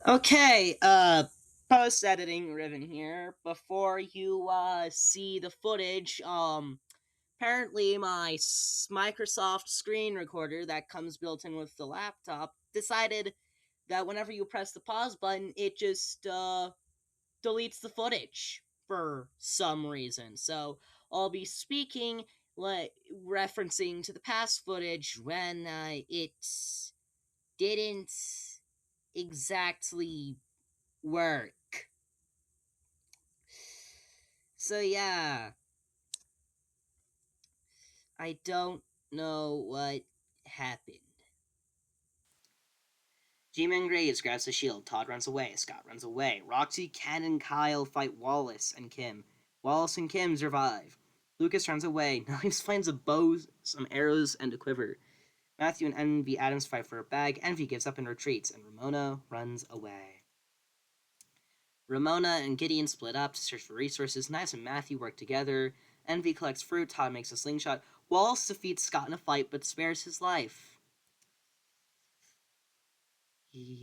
Okay, post-editing Riven here. Before you, see the footage, apparently my Microsoft screen recorder that comes built in with the laptop decided that whenever you press the pause button, it just, deletes the footage for some reason. So, I'll be speaking, referencing to the past footage when, it didn't exactly work. So yeah, I don't know what happened. G-Man Graves grabs the shield. Todd runs away. Scott runs away. Roxy, Ken, and Kyle fight Wallace and Kim. Wallace and Kim survive. Lucas runs away. Knives finds a bow, some arrows, and a quiver. Matthew and Envy Adams fight for a bag. Envy gives up and retreats, and Ramona runs away. Ramona and Gideon split up to search for resources. Knives and Matthew work together. Envy collects fruit. Todd makes a slingshot. Wallace defeats Scott in a fight, but spares his life.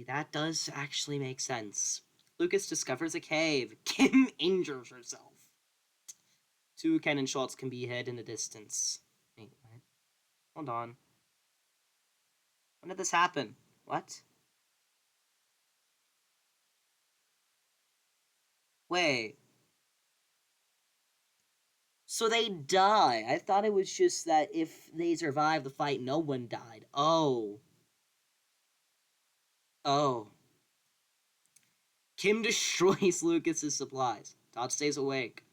That does actually make sense. Lucas discovers a cave. Kim injures herself. Two cannon shots can be hid in the distance. Wait, what? Hold on. When did this happen? What? Wait. So they die. I thought it was just that if they survived the fight, no one died. Oh. Oh. Kim destroys Lucas's supplies. Todd stays awake.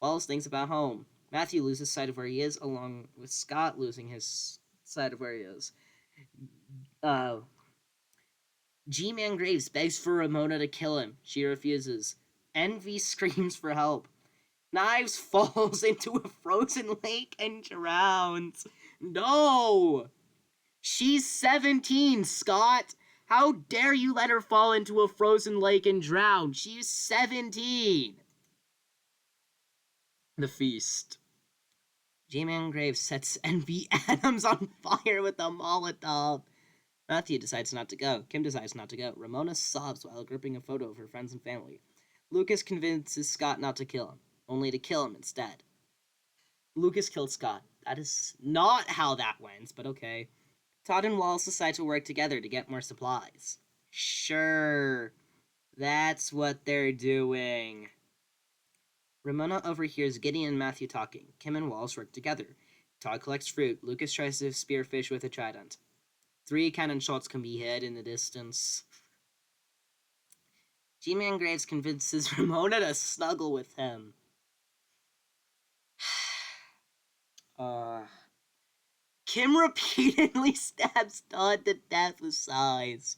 Wallace thinks about home. Matthew loses sight of where he is, along with Scott losing his sight of where he is. G-Man Graves begs for Ramona to kill him. She refuses. Envy screams for help. Knives falls into a frozen lake and drowns. No! She's 17, Scott! How dare you let her fall into a frozen lake and drown? She's 17! The feast. J-Man Graves sets Envy Adams on fire with a Molotov. Matthew decides not to go. Kim decides not to go. Ramona sobs while gripping a photo of her friends and family. Lucas convinces Scott not to kill him, only to kill him instead. Lucas killed Scott. That is not how that went, but okay. Todd and Wallace decide to work together to get more supplies. Sure, that's what they're doing. Ramona overhears Gideon and Matthew talking. Kim and Wallace work together. Todd collects fruit. Lucas tries to spearfish with a trident. 3 cannon shots can be hit in the distance. G-Man Graves convinces Ramona to snuggle with him. Kim repeatedly stabs Todd to death with sighs.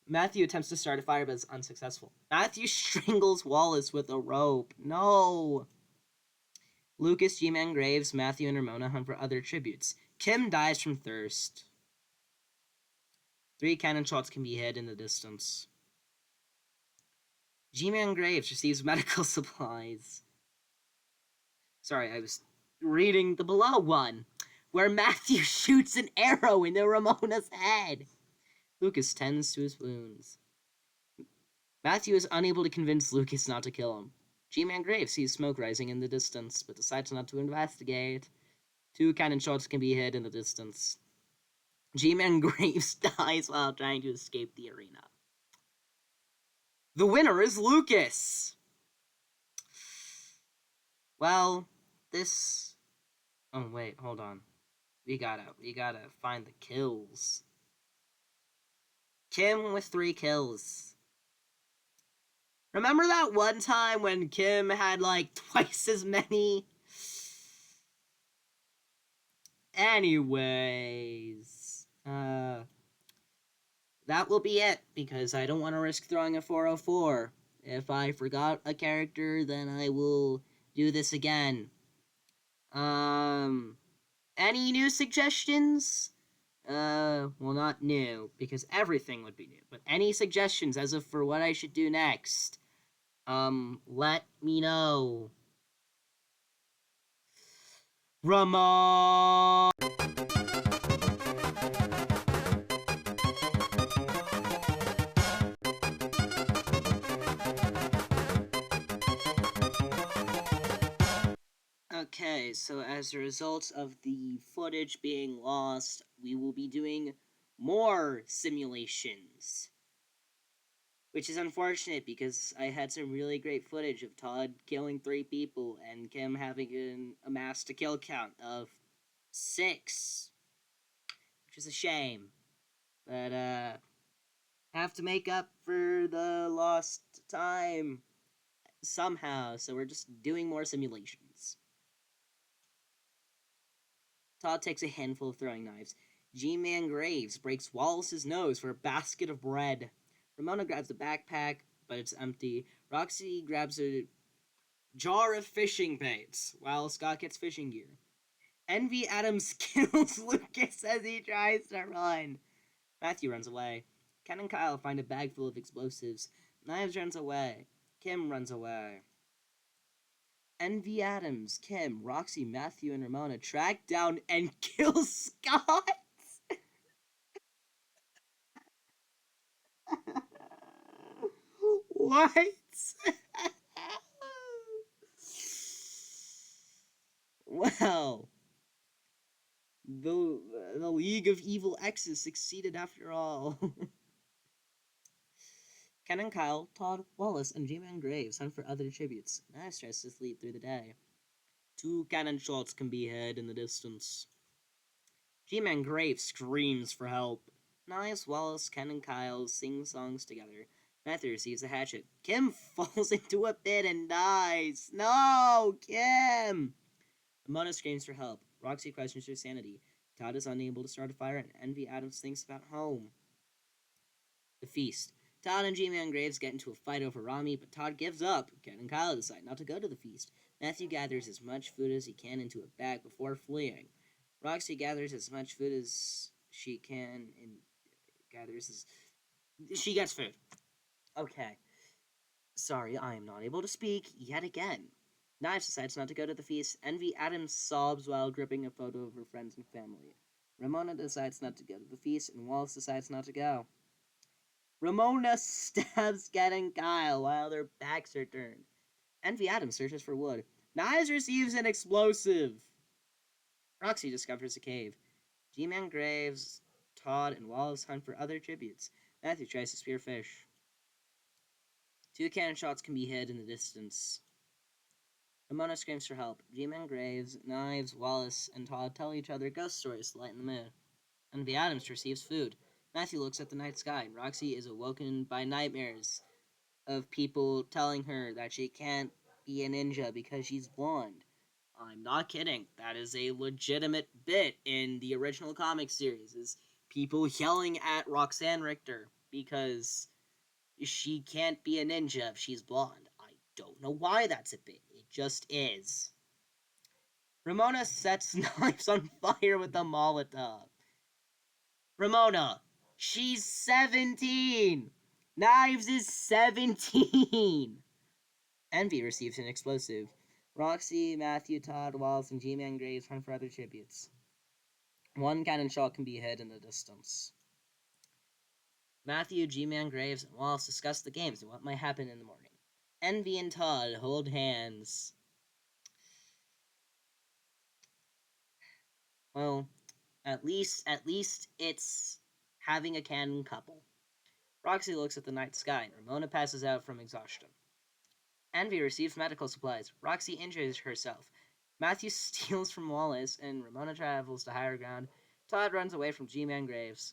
Matthew attempts to start a fire but is unsuccessful. Matthew strangles Wallace with a rope. No! Lucas, G-Man Graves, Matthew, and Ramona hunt for other tributes. Kim dies from thirst. 3 cannon shots can be hit in the distance. G-Man Graves receives medical supplies. Sorry, I was reading the below one, where Matthew shoots an arrow into Ramona's head. Lucas tends to his wounds. Matthew is unable to convince Lucas not to kill him. G-Man Graves sees smoke rising in the distance, but decides not to investigate. 2 cannon shots can be hit in the distance. G-Man Graves dies while trying to escape the arena. The winner is Lucas! Well, this... Oh, wait, hold on. We gotta find the kills. Kim with 3 kills. Remember that one time when Kim had, like, twice as many? Anyways, that will be it, because I don't want to risk throwing a 404. If I forgot a character, then I will do this again. Any new suggestions? Well, not new, because everything would be new, but any suggestions as of for what I should do next? Let me know. Ramon! Okay, so as a result of the footage being lost, we will be doing more simulations. Which is unfortunate because I had some really great footage of Todd killing 3 people and Kim having amassed a kill count of 6, which is a shame. But, have to make up for the lost time somehow, so we're just doing more simulations. Todd takes a handful of throwing knives. G-Man Graves breaks Wallace's nose for a basket of bread. Ramona grabs a backpack, but it's empty. Roxy grabs a jar of fishing baits, while Scott gets fishing gear. Envy Adams kills Lucas as he tries to run. Matthew runs away. Ken and Kyle find a bag full of explosives. Knives runs away. Kim runs away. Envy Adams, Kim, Roxy, Matthew, and Ramona track down and kill Scott. What? Well, the League of Evil X's succeeded after all. Ken and Kyle, Todd, Wallace, and G-Man Graves hunt for other tributes. Nice tries to sleep through the day. 2 cannon shots can be heard in the distance. G-Man Graves screams for help. Niles, Wallace, Ken, and Kyle sing songs together. Matthew receives a hatchet. Kim falls into a pit and dies. No, Kim! Ramona screams for help. Roxy questions her sanity. Todd is unable to start a fire, and Envy Adams thinks about home. The feast. Todd and G-Man Graves get into a fight over Rami, but Todd gives up. Ken and Kyle decide not to go to the feast. Matthew gathers as much food as he can into a bag before fleeing. Roxy gathers as much food as she can and gathers as... She gets food. Okay. Sorry, I am not able to speak yet again. Knives decides not to go to the feast. Envy Adams sobs while gripping a photo of her friends and family. Ramona decides not to go to the feast, and Wallace decides not to go. Ramona stabs Ken and Kyle while their backs are turned. Envy Adams searches for wood. Knives receives an explosive. Roxy discovers a cave. G-Man Graves, Todd, and Wallace hunt for other tributes. Matthew tries to spear fish. 2 cannon shots can be heard in the distance. Ramona screams for help. G-Man Graves, Knives, Wallace, and Todd tell each other ghost stories to lighten the mood. Envy Adams receives food. Matthew looks at the night sky, and Roxy is awoken by nightmares of people telling her that she can't be a ninja because she's blonde. I'm not kidding. That is a legitimate bit in the original comic series, is people yelling at Roxanne Richter because she can't be a ninja if she's blonde. I don't know why that's a bit. It just is. Ramona sets Knives on fire with a Molotov. Ramona, she's 17! Knives is 17! Envy receives an explosive. Roxy, Matthew, Todd, Wallace, and G-Man Graves hunt for other tributes. 1 cannon shot can be heard in the distance. Matthew, G-Man Graves, and Wallace discuss the games and what might happen in the morning. Envy and Todd hold hands. Well, at least it's having a canon couple. Roxy looks at the night sky, and Ramona passes out from exhaustion. Envy receives medical supplies. Roxy injures herself. Matthew steals from Wallace, and Ramona travels to higher ground. Todd runs away from G-Man Graves.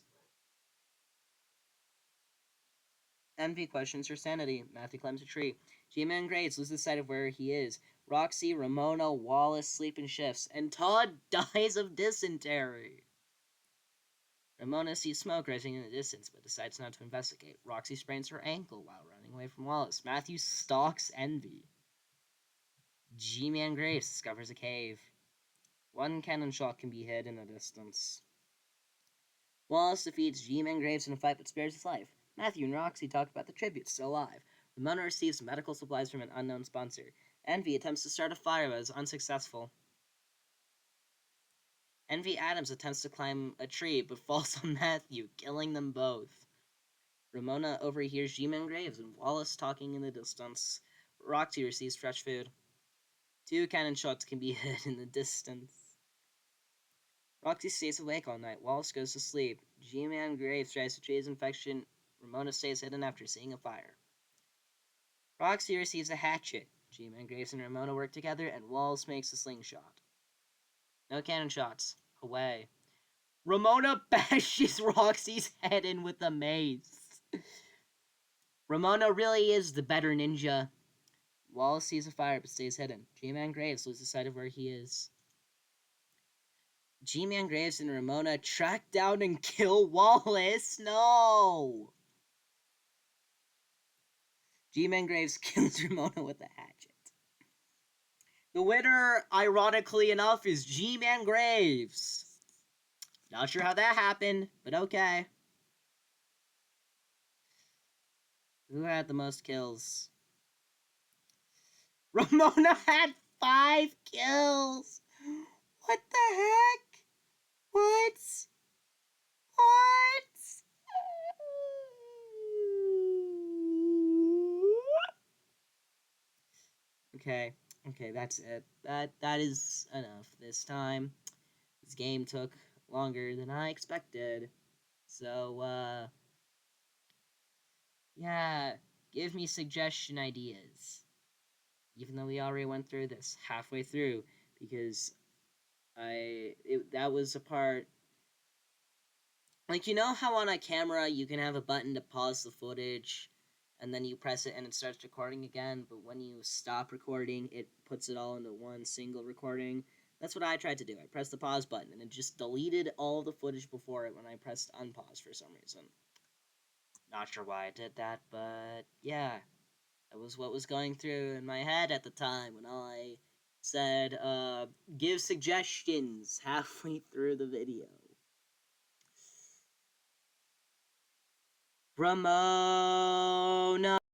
Envy questions her sanity. Matthew climbs a tree. G-Man Graves loses sight of where he is. Roxy, Ramona, Wallace sleep in shifts, and Todd dies of dysentery. Ramona sees smoke rising in the distance, but decides not to investigate. Roxy sprains her ankle while running away from Wallace. Matthew stalks Envy. G-Man Graves discovers a cave. 1 cannon shot can be heard in the distance. Wallace defeats G-Man Graves in a fight but spares his life. Matthew and Roxy talk about the tribute still alive. Ramona receives medical supplies from an unknown sponsor. Envy attempts to start a fire but is unsuccessful. Envy Adams attempts to climb a tree but falls on Matthew, killing them both. Ramona overhears G-Man Graves and Wallace talking in the distance. Roxy receives fresh food. 2 cannon shots can be hit in the distance. Roxy stays awake all night. Wallace goes to sleep. G-Man Graves tries to treat his infection. Ramona stays hidden after seeing a fire. Roxy receives a hatchet. G-Man Graves and Ramona work together, and Wallace makes a slingshot. No cannon shots. Away. Ramona bashes Roxy's head in with a mace. Ramona really is the better ninja. Wallace sees a fire but stays hidden. G-Man Graves loses sight of where he is. G-Man Graves and Ramona track down and kill Wallace. No! G-Man Graves kills Ramona with a hatchet. The winner, ironically enough, is G-Man Graves. Not sure how that happened, but okay. Who had the most kills? Ramona had 5 kills! What the heck? What? What? Okay, that's it. That is enough this time. This game took longer than I expected. So, yeah, give me suggestion ideas. Even though we already went through this halfway through, because that was a part. Like, you know how on a camera you can have a button to pause the footage, and then you press it and it starts recording again, but when you stop recording, it puts it all into one single recording? That's what I tried to do. I pressed the pause button, and it just deleted all the footage before it when I pressed unpause for some reason. Not sure why I did that, but yeah. That was what was going through in my head at the time when I said, give suggestions halfway through the video. Ramona!